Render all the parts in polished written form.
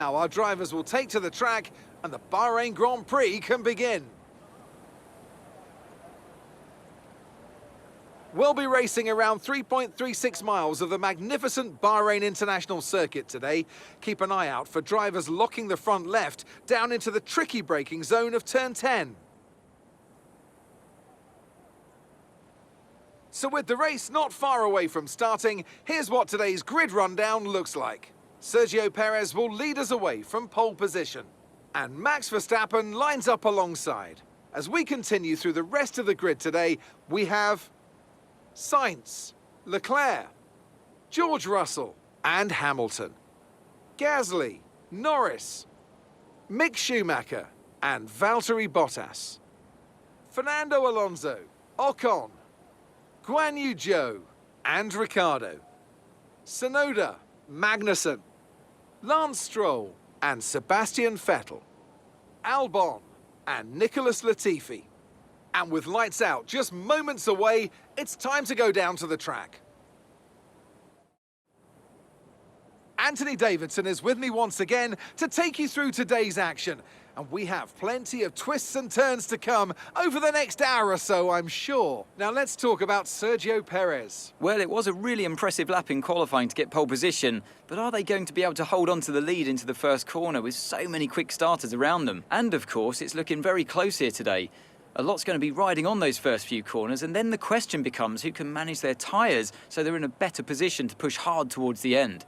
Now our drivers will take to the track and the Bahrain Grand Prix can begin. We'll be racing around 3.36 miles of the magnificent Bahrain International Circuit today. Keep an eye out for drivers locking the front left down into the tricky braking zone of turn 10. So with the race not far away from starting, here's what today's grid rundown looks like. Sergio Perez will lead us away from pole position. And Max Verstappen lines up alongside. As we continue through the rest of the grid today, we have Sainz, Leclerc, George Russell and Hamilton, Gasly, Norris, Mick Schumacher and Valtteri Bottas, Fernando Alonso, Ocon, Guan Yu Zhou and Ricciardo, Tsunoda, Magnussen, Lance Stroll and Sebastian Vettel, Albon and Nicholas Latifi. And with lights out just moments away, it's time to go down to the track. Anthony Davidson is with me once again to take you through today's action. And we have plenty of twists and turns to come over the next hour or so, I'm sure. Now let's talk about Sergio Perez. Well, it was a really impressive lap in qualifying to get pole position, but are they going to be able to hold on to the lead into the first corner with so many quick starters around them? And of course, it's looking very close here today. A lot's going to be riding on those first few corners, and then the question becomes who can manage their tyres so they're in a better position to push hard towards the end.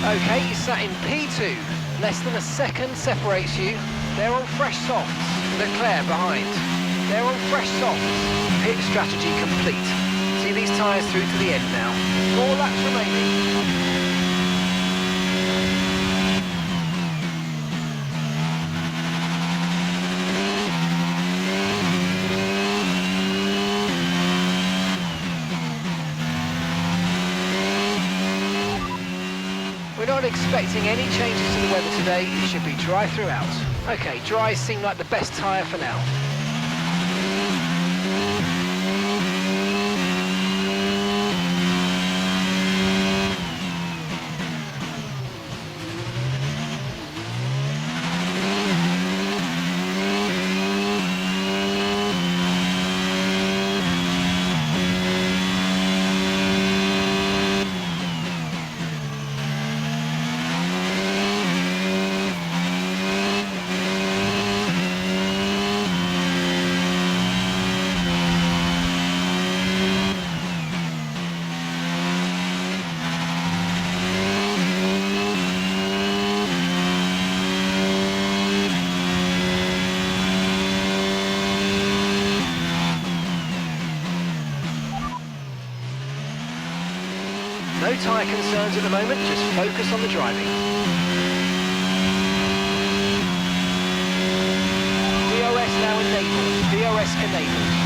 Okay, you sat in P2. Less than a second separates you. They're on fresh softs. Leclerc behind. They're on fresh softs. Pit strategy complete. See these tyres through to the end now. 4 laps remaining. We're not expecting any changes to the weather today. It should be dry throughout. Okay, dries seem like the best tyre for now. No tyre concerns at the moment, just focus on the driving. DRS now enabled. DRS enabled.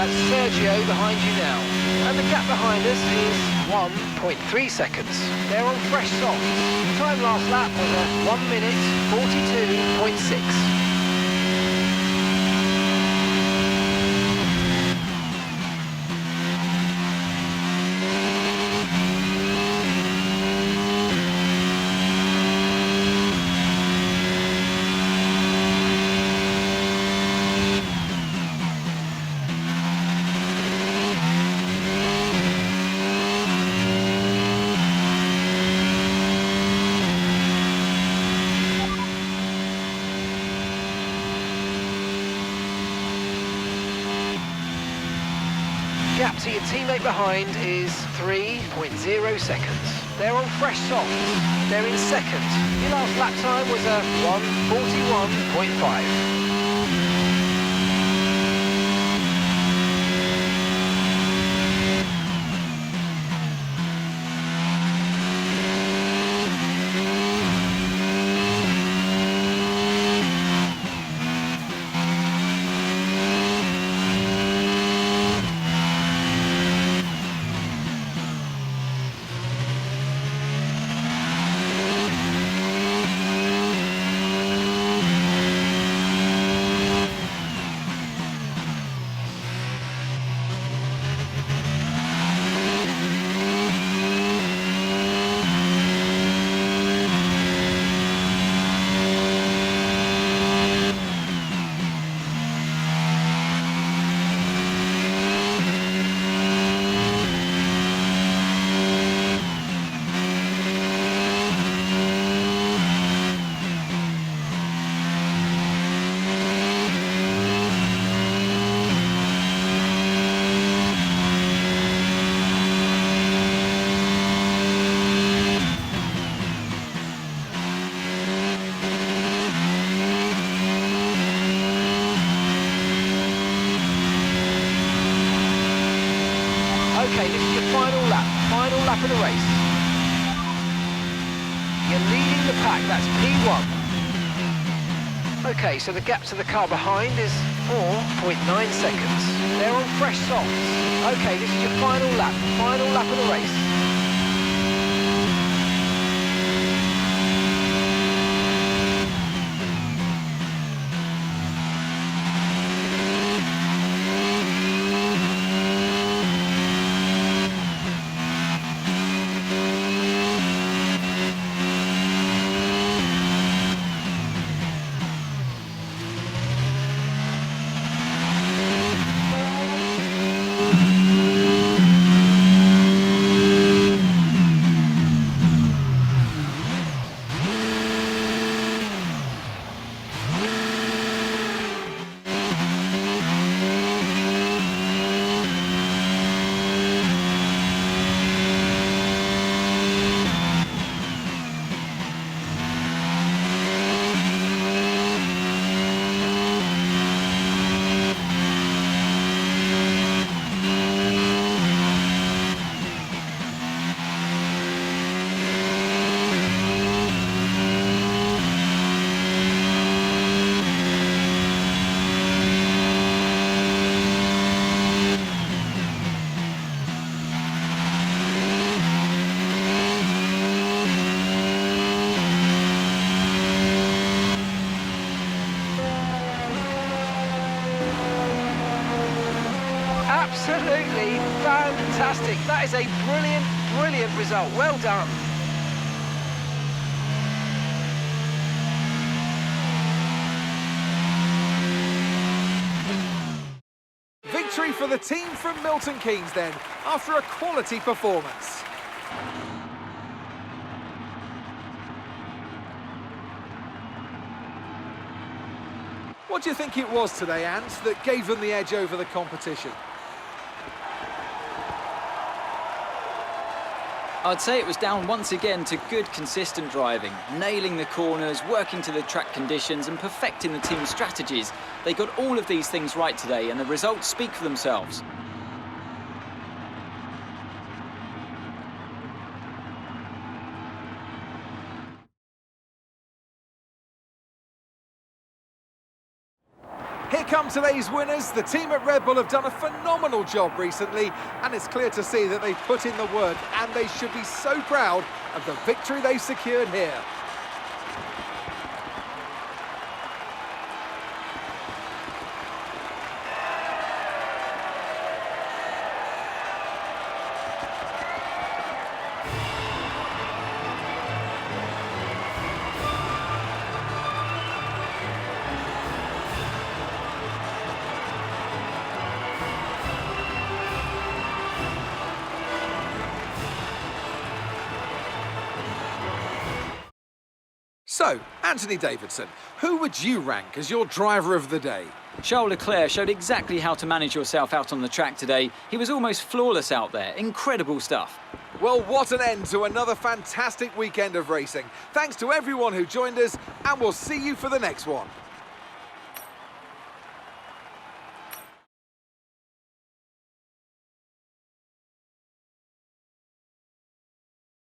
That's Sergio behind you now. And the gap behind us is 1.3 seconds. They're on fresh softs. Time last lap was at 1 minute 42.6. Gap to your teammate behind is 3.0 seconds. They're on fresh softs. They're in second. Your last lap time was a 1:41.5. Okay, this is your final lap of the race. You're leading the pack, that's P1. Okay, so the gap to the car behind is 4.9 seconds. They're on fresh softs. Okay, this is your final lap of the race. Absolutely fantastic. That is a brilliant, brilliant result. Well done. Victory for the team from Milton Keynes then, after a quality performance. What do you think it was today, Ant, that gave them the edge over the competition? I'd say it was down once again to good, consistent driving, nailing the corners, working to the track conditions and perfecting the team's strategies. They got all of these things right today and the results speak for themselves. Here come today's winners. The team at Red Bull have done a phenomenal job recently, and it's clear to see that they've put in the work, and they should be so proud of the victory they've secured here. So, Anthony Davidson, who would you rank as your driver of the day? Charles Leclerc showed exactly how to manage yourself out on the track today. He was almost flawless out there. Incredible stuff. Well, what an end to another fantastic weekend of racing. Thanks to everyone who joined us, and we'll see you for the next one.